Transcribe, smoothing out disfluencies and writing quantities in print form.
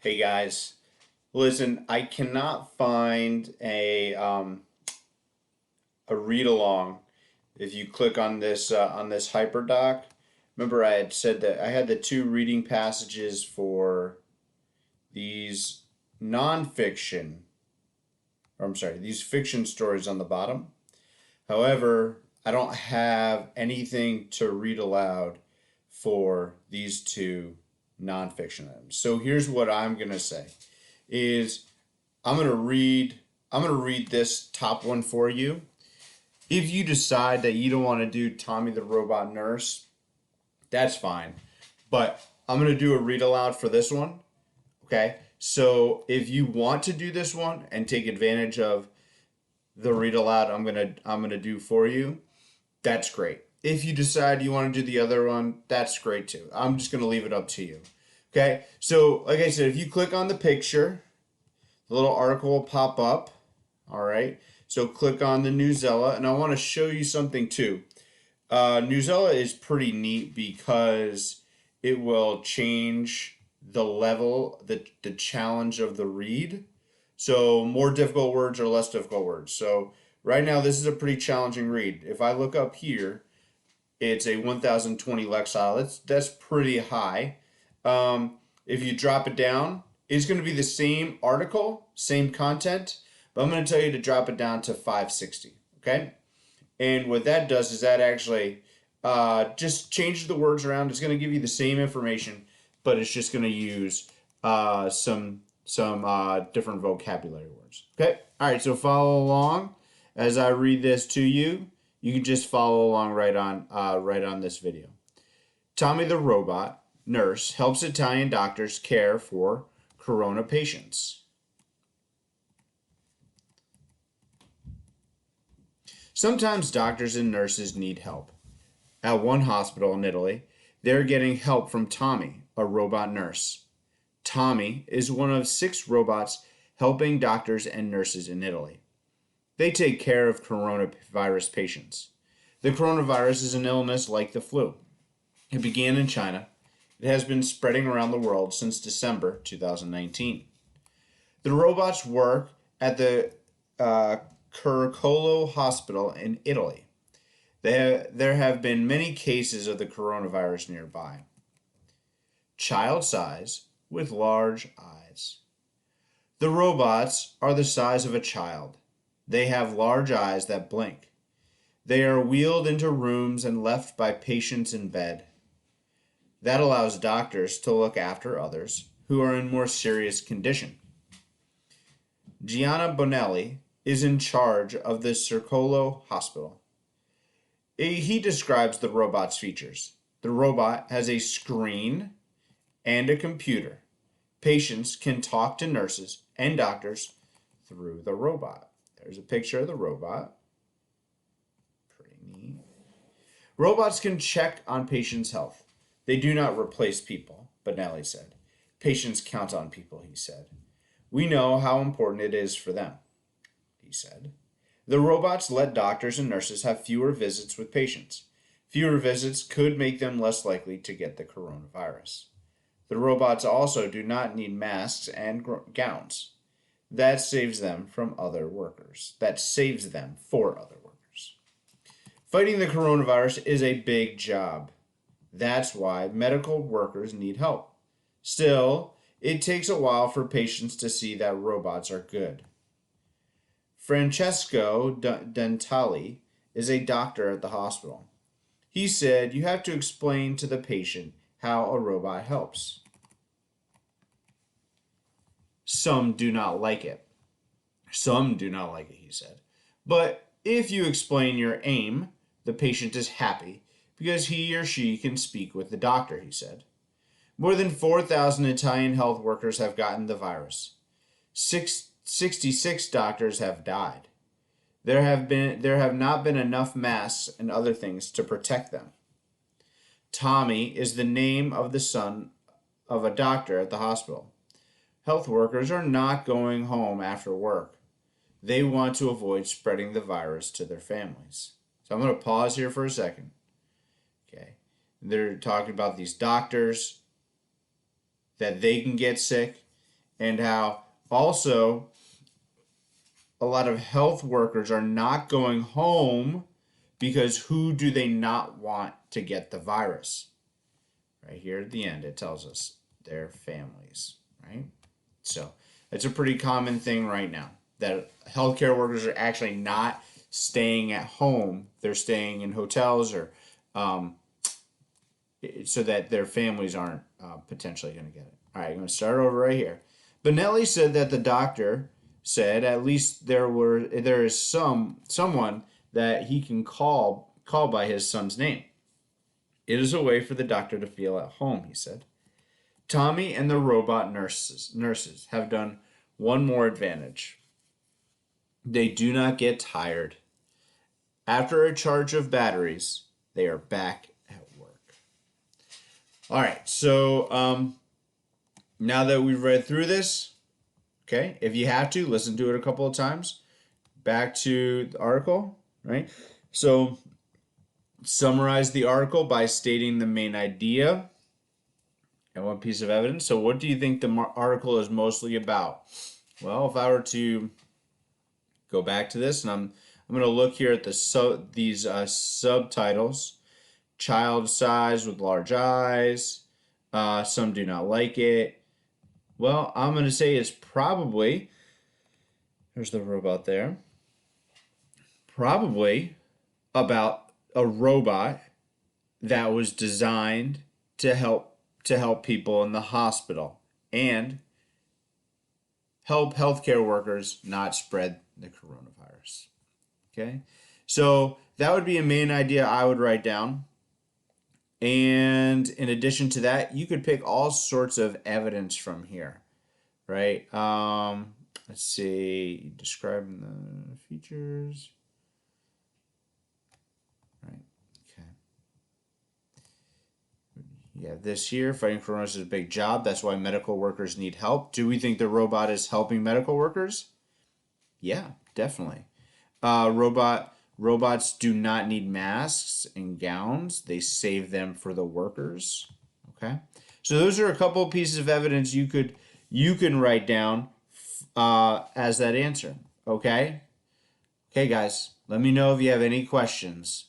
Hey guys, listen, I cannot find a read along. If you click on this hyperdoc, remember I had said that I had the two reading passages for these nonfiction, or I'm sorry, these fiction stories on the bottom. However, I don't have anything to read aloud for these two nonfiction items. So here's what I'm gonna say is I'm gonna read this top one for you. If you decide that you don't want to do Tommy the Robot Nurse, that's fine. But I'm gonna do a read aloud for this one. Okay. So if you want to do this one and take advantage of the read aloud I'm gonna do for you, that's great. If you decide you want to do the other one, that's great too. I'm just gonna leave it up to you. Okay. So like I said, if you click on the picture, the little article will pop up. All right. So click on the Newsella, and I want to show you something too. Newsella is pretty neat because it will change the level, the challenge of the read. So more difficult words or less difficult words. So right now this is a pretty challenging read. If I look up here, it's a 1020 lexile. That's pretty high. If you drop it down, it's going to be the same article, same content, but I'm going to tell you to drop it down to 560. Okay, and what that does is that actually just changes the words around. It's going to give you the same information, but it's just going to use some different vocabulary words. Okay, all right. So follow along as I read this to you. You can just follow along right on this video. Tommy the Robot Nurse helps Italian doctors care for corona patients. Sometimes doctors and nurses need help. At one hospital in Italy, they're getting help from Tommy, a robot nurse. Tommy is one of 6 robots helping doctors and nurses in Italy. They take care of coronavirus patients. The coronavirus is an illness like the flu. It began in China. It has been spreading around the world since December 2019. The robots work at the Curcolo Hospital in Italy. There have been many cases of the coronavirus nearby. Child size with large eyes. The robots are the size of a child. They have large eyes that blink. They are wheeled into rooms and left by patients in bed. That allows doctors to look after others who are in more serious condition. Gianna Bonelli is in charge of the Circolo Hospital. He describes the robot's features. The robot has a screen and a computer. Patients can talk to nurses and doctors through the robot. There's a picture of the robot. Pretty neat. Robots can check on patients' health. They do not replace people, Bonelli said. Patients count on people, he said. We know how important it is for them, he said. The robots let doctors and nurses have fewer visits with patients. Fewer visits could make them less likely to get the coronavirus. The robots also do not need masks and gowns. That saves them from other workers. That saves them for other workers. Fighting the coronavirus is a big job. That's why medical workers need help. Still, it takes a while for patients to see that robots are good. Francesco Dentali is a doctor at the hospital. He said you have to explain to the patient how a robot helps. Some do not like it. Some do not like it, he said. But if you explain your aim, the patient is happy because he or she can speak with the doctor, he said. More than 4,000 Italian health workers have gotten the virus. 66 doctors have died. There have not been enough masks and other things to protect them. Tommy is the name of the son of a doctor at the hospital. Health workers are not going home after work. They want to avoid spreading the virus to their families. So I'm going to pause here for a second. Okay. They're talking about these doctors, that they can get sick, and how also a lot of health workers are not going home because who do they not want to get the virus? Right here at the end, it tells us their families, right? So it's a pretty common thing right now that healthcare workers are actually not staying at home. They're staying in hotels or um, so that their families aren't potentially going to get it. All right, I'm going to start over right here. Benelli said that the doctor said at least there is someone that he can call by his son's name. It is a way for the doctor to feel at home, he said. Tommy and the robot nurses have done one more advantage. They do not get tired. After a charge of batteries, they are back at work. All right, so now that we've read through this, okay, if you have to, listen to it a couple of times. Back to the article, right? So summarize the article by stating the main idea and one piece of evidence. So what do you think the article is mostly about? Well, if I were to go back to this, and I'm going to look here at these subtitles. Child size with large eyes. Some do not like it. Well, I'm going to say it's probably, there's the robot there, probably about a robot that was designed to help people in the hospital and help healthcare workers not spread the coronavirus. Okay, so that would be a main idea I would write down. And in addition to that, you could pick all sorts of evidence from here, right? Let's see, describing the features. Right, okay. Yeah, this here, fighting coronavirus is a big job. That's why medical workers need help. Do we think the robot is helping medical workers? Yeah, definitely. Robots do not need masks and gowns. They save them for the workers. Okay, so those are a couple of pieces of evidence you can write down as that answer. Okay, guys, let me know if you have any questions.